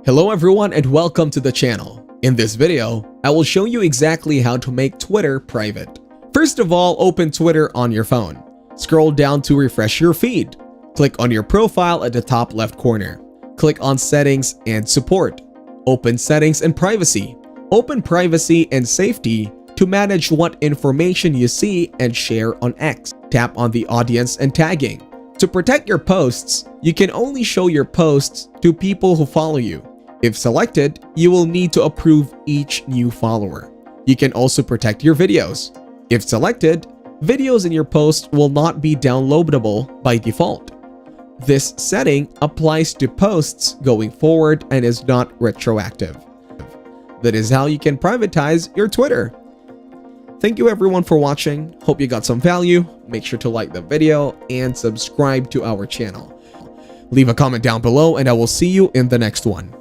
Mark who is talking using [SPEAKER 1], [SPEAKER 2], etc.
[SPEAKER 1] Hello everyone and welcome to the channel. In this video, I will show you exactly how to make Twitter private. First of all, open Twitter on your phone. Scroll down to refresh your feed. Click on your profile at the top left corner. Click on Settings and Support. Open Settings and Privacy. Open Privacy and Safety to manage what information you see and share on X. Tap on the Audience and Tagging. To protect your posts, you can only show your posts to people who follow you. If selected, you will need to approve each new follower. You can also protect your videos. If selected, videos in your post will not be downloadable by default. This setting applies to posts going forward and is not retroactive. That is how you can privatize your Twitter. Thank you everyone for watching. Hope you got some value. Make sure to like the video and subscribe to our channel. Leave a comment down below and I will see you in the next one.